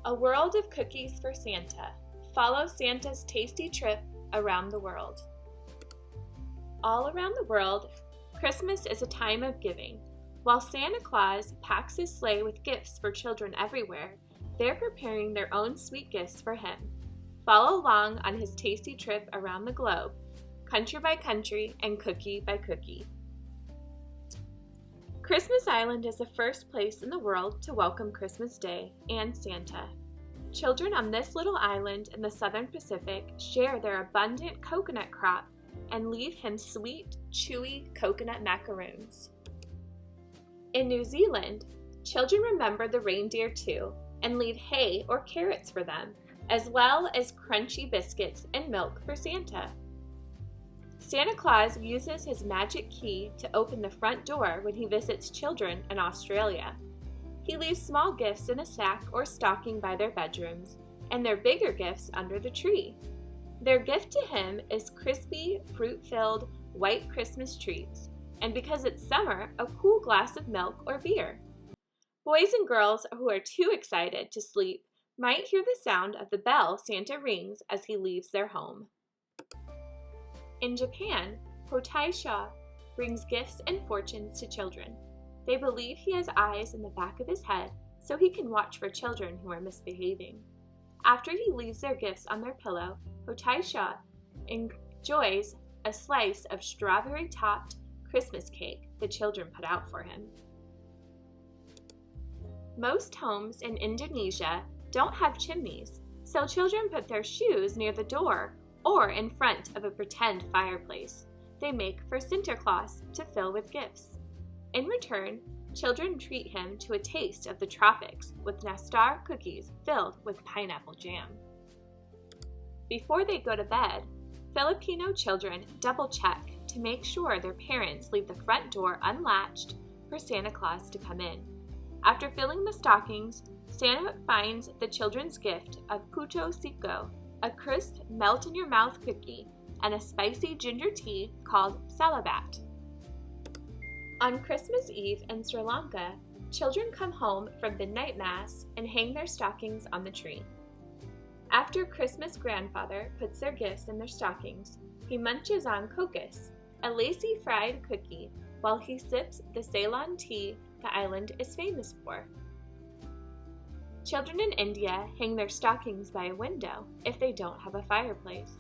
A world of cookies for Santa. Follow Santa's tasty trip around the world. All around the world, Christmas is a time of giving. While Santa Claus packs his sleigh with gifts for children everywhere, they're preparing their own sweet gifts for him. Follow along on his tasty trip around the globe, country by country and cookie by cookie. Christmas Island is the first place in the world to welcome Christmas Day and Santa. Children on this little island in the Southern Pacific share their abundant coconut crop and leave him sweet, chewy coconut macaroons. In New Zealand, children remember the reindeer too and leave hay or carrots for them, as well as crunchy biscuits and milk for Santa. Santa Claus uses his magic key to open the front door when he visits children in Australia. He leaves small gifts in a sack or stocking by their bedrooms, and their bigger gifts under the tree. Their gift to him is crispy, fruit-filled, white Christmas treats, and because it's summer, a cool glass of milk or beer. Boys and girls who are too excited to sleep might hear the sound of the bell Santa rings as he leaves their home. In Japan, Hotaisha brings gifts and fortunes to children. They believe he has eyes in the back of his head so he can watch for children who are misbehaving. After he leaves their gifts on their pillow, Hotaisha enjoys a slice of strawberry-topped Christmas cake the children put out for him. Most homes in Indonesia don't have chimneys, so children put their shoes near the door or in front of a pretend fireplace they make for Santa Claus to fill with gifts. In return, children treat him to a taste of the tropics with nastar cookies filled with pineapple jam. Before they go to bed, Filipino children double-check to make sure their parents leave the front door unlatched for Santa Claus to come in. After filling the stockings, Santa finds the children's gift of puto siko, a crisp, melt-in-your-mouth cookie, and a spicy ginger tea called salabat. On Christmas Eve in Sri Lanka, children come home from the night mass and hang their stockings on the tree. After Christmas grandfather puts their gifts in their stockings, he munches on kokis, a lacy fried cookie, while he sips the Ceylon tea the island is famous for. Children in India hang their stockings by a window if they don't have a fireplace.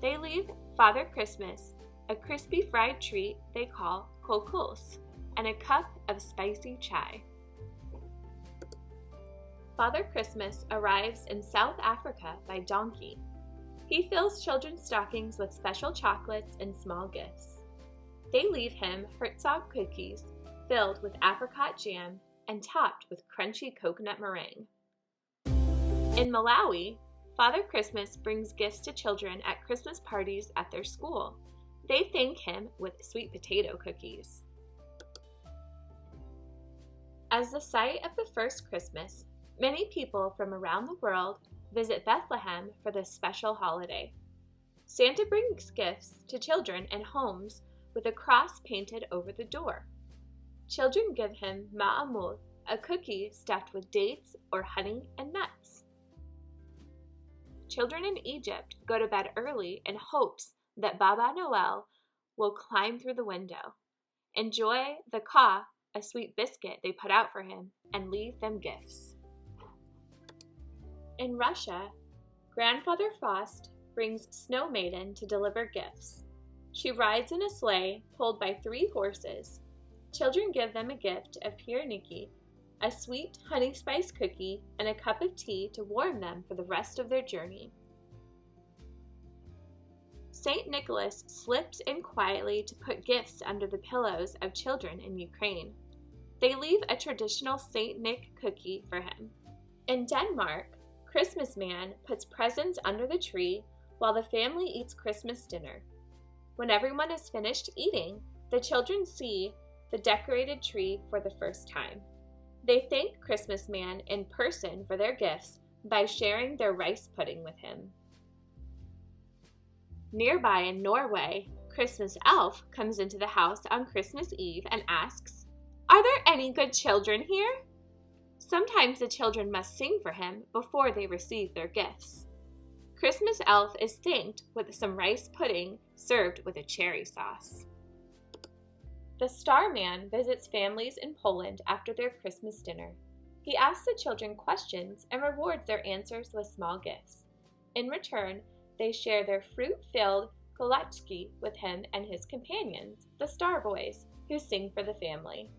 They leave Father Christmas a crispy fried treat they call kokuls and a cup of spicy chai. Father Christmas arrives in South Africa by donkey. He fills children's stockings with special chocolates and small gifts. They leave him Herzog cookies filled with apricot jam and topped with crunchy coconut meringue. In Malawi, Father Christmas brings gifts to children at Christmas parties at their school. They thank him with sweet potato cookies. As the site of the first Christmas, many people from around the world visit Bethlehem for this special holiday. Santa brings gifts to children in homes with a cross painted over the door. Children give him ma'amul, a cookie stuffed with dates or honey and nuts. Children in Egypt go to bed early in hopes that Baba Noel will climb through the window, enjoy the ka, a sweet biscuit they put out for him, and leave them gifts. In Russia, Grandfather Frost brings Snow Maiden to deliver gifts. She rides in a sleigh pulled by 3 horses. Children give them a gift of pierniki, a sweet honey spice cookie, and a cup of tea to warm them for the rest of their journey. St. Nicholas slips in quietly to put gifts under the pillows of children in Ukraine. They leave a traditional St. Nick cookie for him. In Denmark, Christmas Man puts presents under the tree while the family eats Christmas dinner. When everyone is finished eating, the children see the decorated tree for the first time. They thank Christmas Man in person for their gifts by sharing their rice pudding with him. Nearby in Norway, Christmas Elf comes into the house on Christmas Eve and asks, "Are there any good children here?" Sometimes the children must sing for him before they receive their gifts. Christmas elf is thanked with some rice pudding served with a cherry sauce. The Starman visits families in Poland after their Christmas dinner. He asks the children questions and rewards their answers with small gifts. In return, they share their fruit-filled kolaczki with him and his companions, the Star Boys, who sing for the family.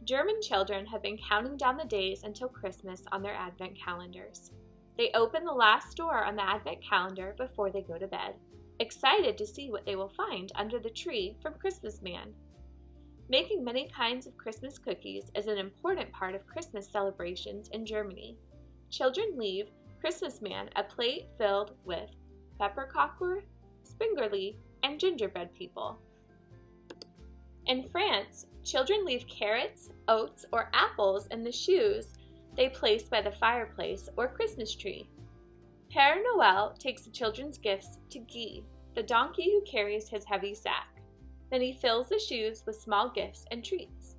German children have been counting down the days until Christmas on their Advent calendars. They open the last door on the Advent calendar before they go to bed, excited to see what they will find under the tree from Christmas Man. Making many kinds of Christmas cookies is an important part of Christmas celebrations in Germany. Children leave Christmas Man a plate filled with pepperkakor, springerli, and gingerbread people. In France, children leave carrots, oats, or apples in the shoes they place by the fireplace or Christmas tree. Père Noël takes the children's gifts to Guy, the donkey who carries his heavy sack. Then he fills the shoes with small gifts and treats.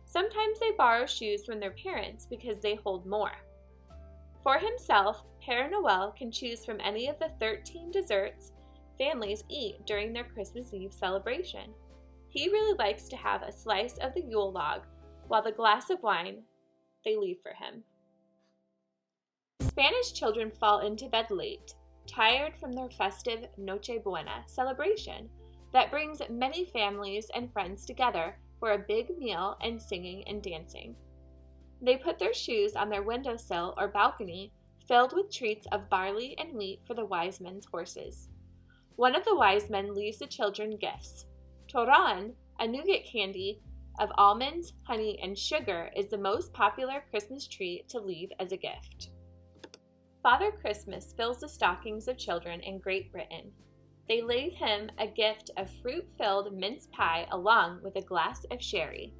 Sometimes they borrow shoes from their parents because they hold more. For himself, Père Noël can choose from any of the 13 desserts families eat during their Christmas Eve celebration. He really likes to have a slice of the Yule log, while the glass of wine they leave for him. Spanish children fall into bed late, tired from their festive Noche Buena celebration that brings many families and friends together for a big meal and singing and dancing. They put their shoes on their windowsill or balcony filled with treats of barley and wheat for the wise men's horses. One of the wise men leaves the children gifts. Toran, a nougat candy of almonds, honey, and sugar, is the most popular Christmas treat to leave as a gift. Father Christmas fills the stockings of children in Great Britain. They leave him a gift of fruit-filled mince pie along with a glass of sherry.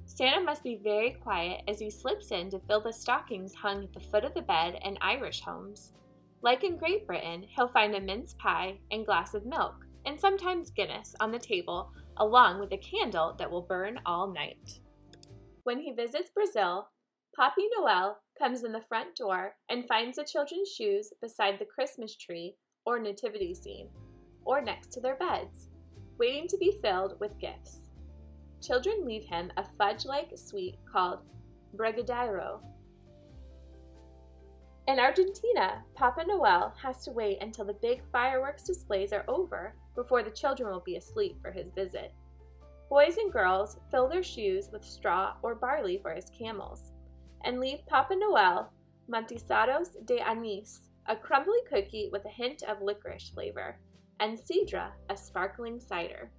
Santa must be very quiet as he slips in to fill the stockings hung at the foot of the bed in Irish homes. Like in Great Britain, he'll find a mince pie and glass of milk, and sometimes Guinness on the table, along with a candle that will burn all night. When he visits Brazil, Papi Noel comes in the front door and finds the children's shoes beside the Christmas tree or nativity scene, or next to their beds, waiting to be filled with gifts. Children leave him a fudge-like sweet called brigadeiro. In Argentina, Papa Noel has to wait until the big fireworks displays are over before the children will be asleep for his visit. Boys and girls fill their shoes with straw or barley for his camels, and leave Papa Noel mantisados de anís, a crumbly cookie with a hint of licorice flavor, and sidra, a sparkling cider.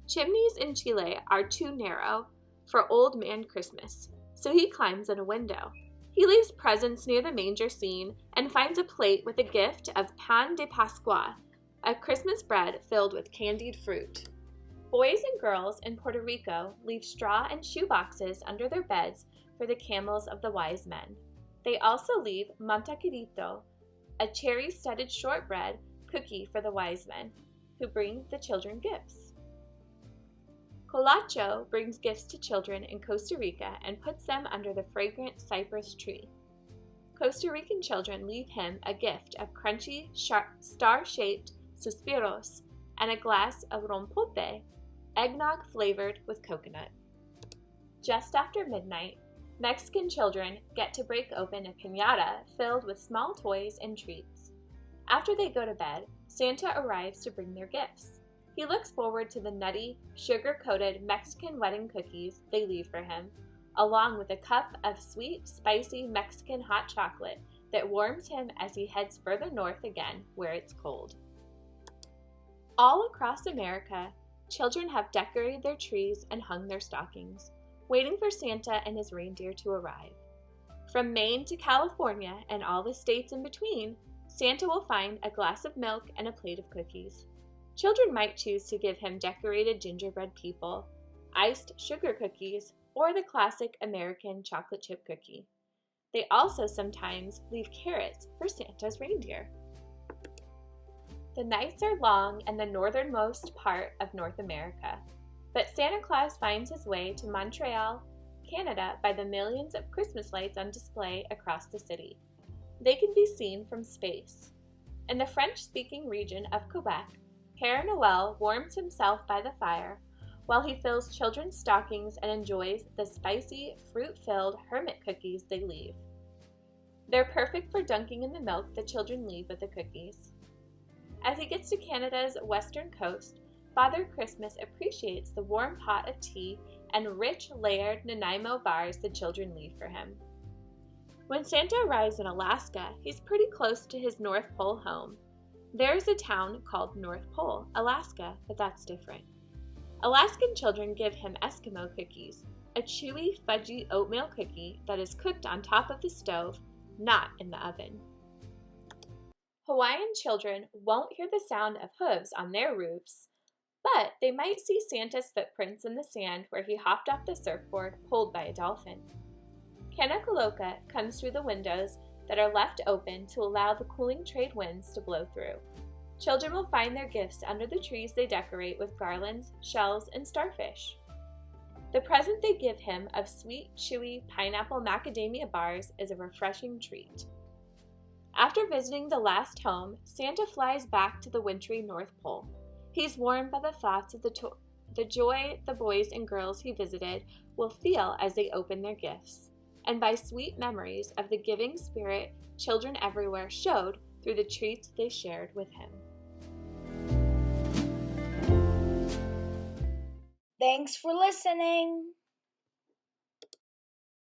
Chimneys in Chile are too narrow for Old Man Christmas, so he climbs in a window. He leaves presents near the manger scene and finds a plate with a gift of pan de Pascua, a Christmas bread filled with candied fruit. Boys and girls in Puerto Rico leave straw and shoe boxes under their beds for the camels of the wise men. They also leave mantequillito, a cherry-studded shortbread cookie for the wise men, who bring the children gifts. Colacho brings gifts to children in Costa Rica and puts them under the fragrant cypress tree. Costa Rican children leave him a gift of crunchy, star-shaped suspiros and a glass of rompope, eggnog flavored with coconut. Just after midnight, Mexican children get to break open a piñata filled with small toys and treats. After they go to bed, Santa arrives to bring their gifts. He looks forward to the nutty, sugar-coated Mexican wedding cookies they leave for him, along with a cup of sweet, spicy Mexican hot chocolate that warms him as he heads further north again, where it's cold. All across America, children have decorated their trees and hung their stockings, waiting for Santa and his reindeer to arrive. From Maine to California and all the states in between, Santa will find a glass of milk and a plate of cookies. Children might choose to give him decorated gingerbread people, iced sugar cookies, or the classic American chocolate chip cookie. They also sometimes leave carrots for Santa's reindeer. The nights are long in the northernmost part of North America. But Santa Claus finds his way to Montreal, Canada by the millions of Christmas lights on display across the city. They can be seen from space. In the French-speaking region of Quebec, Père Noël warms himself by the fire while he fills children's stockings and enjoys the spicy, fruit-filled hermit cookies they leave. They're perfect for dunking in the milk the children leave with the cookies. As he gets to Canada's western coast, Father Christmas appreciates the warm pot of tea and rich, layered Nanaimo bars the children leave for him. When Santa arrives in Alaska, he's pretty close to his North Pole home. There's a town called North Pole, Alaska, but that's different. Alaskan children give him Eskimo cookies, a chewy, fudgy oatmeal cookie that is cooked on top of the stove, not in the oven. Hawaiian children won't hear the sound of hooves on their roofs, but they might see Santa's footprints in the sand where he hopped off the surfboard pulled by a dolphin. Kanakaloka comes through the windows that are left open to allow the cooling trade winds to blow through. Children will find their gifts under the trees they decorate with garlands, shells, and starfish. The present they give him of sweet, chewy pineapple macadamia bars is a refreshing treat. After visiting the last home, Santa flies back to the wintry North Pole. He's warmed by the thoughts of the joy the boys and girls he visited will feel as they open their gifts, and by sweet memories of the giving spirit children everywhere showed through the treats they shared with him. Thanks for listening.